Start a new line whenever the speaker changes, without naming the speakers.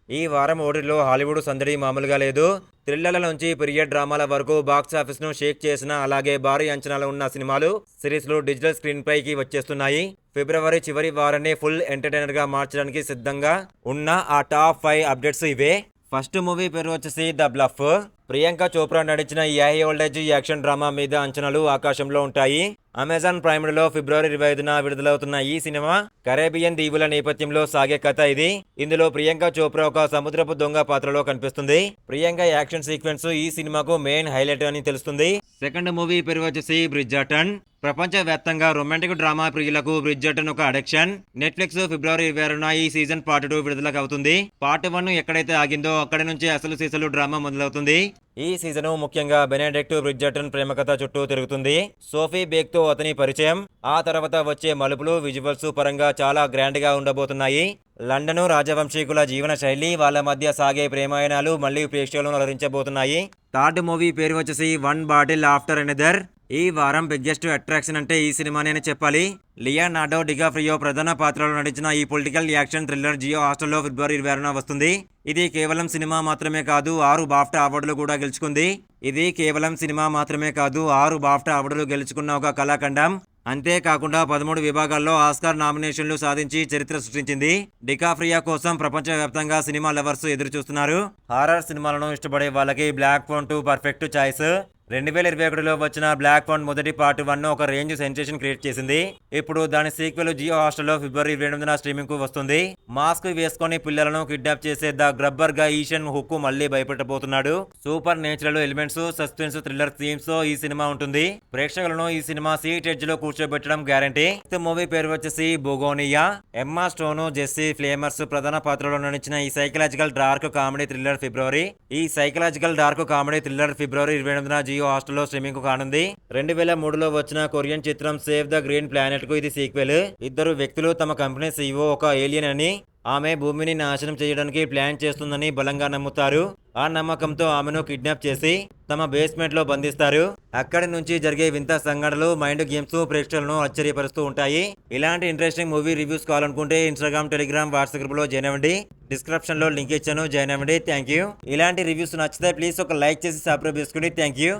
ఈ వారం ఓటీటీలో హాలీవుడ్ సందడి మామూలుగా లేదు. థ్రిల్లర్ల నుంచి పీరియడ్ డ్రామాల వరకు బాక్స్ ఆఫీస్ను షేక్ చేసిన, అలాగే భారీ అంచనాలు ఉన్న సినిమాలు, సిరీస్లు డిజిటల్ స్క్రీన్ పైకి వచ్చేస్తున్నాయి. ఫిబ్రవరి చివరి వారాన్ని ఫుల్ ఎంటర్టైనర్ గా మార్చడానికి సిద్ధంగా ఉన్న ఆ టాప్ 5 అప్డేట్స్ ఇవే. ఫస్ట్ మూవీ పేరు వచ్చేసి ద బ్లఫ్. ప్రియాంక చోప్రా నడిచిన ఈ హై వోల్టేజ్ యాక్షన్ డ్రామా మీద అంచనాలు ఆకాశంలో ఉంటాయి. అమెజాన్ ప్రైమ్లో ఫిబ్రవరి 25న విడుదలవుతున్న ఈ సినిమా కరేబియన్ దీవుల నేపథ్యంలో సాగే కథ ఇది. ఇందులో ప్రియాంక చోప్రా ఒక సముద్రపు దొంగ పాత్రలో కనిపిస్తుంది. ప్రియాంక యాక్షన్ సీక్వెన్స్ ఈ సినిమాకు మెయిన్ హైలైట్ అని తెలుస్తుంది. సెకండ్ మూవీ పేరు వచ్చేసి బ్రిడ్జర్టన్. ప్రపంచ వ్యాప్తంగా రొమాంటిక్ డ్రామా ప్రియులకు బ్రిడ్జర్టన్ ఒక అడిక్షన్. నెట్ఫ్లిక్స్ ఫిబ్రవరి 26న ఈ సీజన్ పార్ట్ 2 విడుదలకు అవుతుంది. పార్ట్ 1 ఎక్కడైతే ఆగిందో అక్కడి నుంచి అసలు సీసలు డ్రామా మొదలవుతుంది. ఈ సీజన్ ముఖ్యంగా బెనెడిక్ట్ బ్రిడ్జర్టన్ ప్రేమ కథ చుట్టూ తిరుగుతుంది. సోఫీ బేక్ తో అతని పరిచయం, ఆ తర్వాత వచ్చే మలుపులు విజువల్స్ పరంగా చాలా గ్రాండ్ గా ఉండబోతున్నాయి. లండన్ రాజవంశీకుల జీవన శైలి, వాళ్ళ మధ్య సాగే ప్రేమాయణాలు మళ్లీ ప్రేక్షకులను అలరించబోతున్నాయి. థర్డ్ మూవీ పేరు వచ్చేసి వన్ బాటిల్ ఆఫ్టర్ అనదర్. ఈ వారం బిగ్గెస్ట్ అట్రాక్షన్ అంటే ఈ సినిమానే చెప్పాలి. లియోనార్డో డికాప్రియో ప్రధాన పాత్రలో నటించిన ఈ పొలిటికల్ యాక్షన్ థ్రిల్లర్ జియో హాస్టల్లో ఫిబ్రవరి 26న వస్తుంది. ఇది కేవలం సినిమా మాత్రమే కాదు, 6 బాఫ్టా అవార్డులు కూడా గెలుచుకుంది. ఇది కేవలం సినిమా మాత్రమే కాదు 6 బాఫ్టా అవార్డులు గెలుచుకున్న ఒక కళాఖండం. అంతేకాకుండా 13 విభాగాల్లో ఆస్కార్ నామినేషన్లు సాధించి చరిత్ర సృష్టించింది. డికాప్రియో కోసం ప్రపంచవ్యాప్తంగా సినిమా లవర్స్ ఎదురు చూస్తున్నారు. హారర్ సినిమాలను ఇష్టపడే వాళ్ళకి బ్లాక్ ఫోన్ 2 పర్ఫెక్ట్ చాయిస్. 2021లో వచ్చిన బ్లాక్ ఫోన్ మొదటి పార్ట్ 1 ఒక రేంజ్ సెన్సేషన్ క్రియేట్ చేసింది. ఇప్పుడు దాని సీక్వెల్ జియో హాస్టల్లో ఫిబ్రవరి 28న స్ట్రీమింగ్ కు వస్తుంది. మాస్క్ వేసుకొని పిల్లలను కిడ్నాప్ చేసే ద గ్రబ్బర్ గా ఈషన్ హుక్ మళ్లీ భయపెట్టబోతున్నాడు. Supernatural elements, suspense, thriller themes తో ఈ సినిమా ఉంటుంది. ప్రేక్షకులను ఈ సినిమా సీట్ ఎడ్జ్ లో కూర్చోబెట్టడం గ్యారంటీ. మూవీ పేరు వచ్చేసి బోగోనియా. ఎమ్మా స్టోన్, జెస్సీ ప్లేమర్స్ ప్రధాన పాత్రలో నటించిన ఈ సైకలాజికల్ డార్క్ కామెడీ థ్రిల్లర్ ఫిబ్రవరి 28న జియో హాస్టల్లో స్ట్రీమింగ్ కానుంది. 2003లో వచ్చిన కొరియన్ చిత్రం సేవ్ ద గ్రీన్ ప్లానెట్ కు ఇది సీక్వెల్. ఇద్దరు వ్యక్తులు తమ కంపెనీ సీఈఓ ఒక ఏలియన్ అని, ఆమె భూమిని నాశనం చేయడానికి ప్లాన్ చేస్తుందని బలంగా నమ్ముతారు. ఆ నమ్మకంతో ఆమెను కిడ్నాప్ చేసి తమ బేస్మెంట్ లో బంధిస్తారు. అక్కడి నుంచి జరిగే వింత సంఘటనలు, మైండ్ గేమ్స్ ప్రేక్షకులను ఆశ్చర్యపరుస్తూ ఉంటాయి. ఇలాంటి ఇంట్రెస్టింగ్ మూవీ రివ్యూస్ కావాలనుకుంటే ఇన్స్టాగ్రామ్, టెలిగ్రామ్, వాట్సాప్ గ్రూప్ లో జాయిన్ అవ్వండి. డిస్క్రిప్షన్ లో లింక్ ఇచ్చాను, జాయిన్ అవ్వండి. Thank you. ఇలాంటి రివ్యూస్ నచ్చితే ప్లీజ్ ఒక లైక్ చేసి సబ్స్క్రైబ్ చేసుకోండి. Thank you.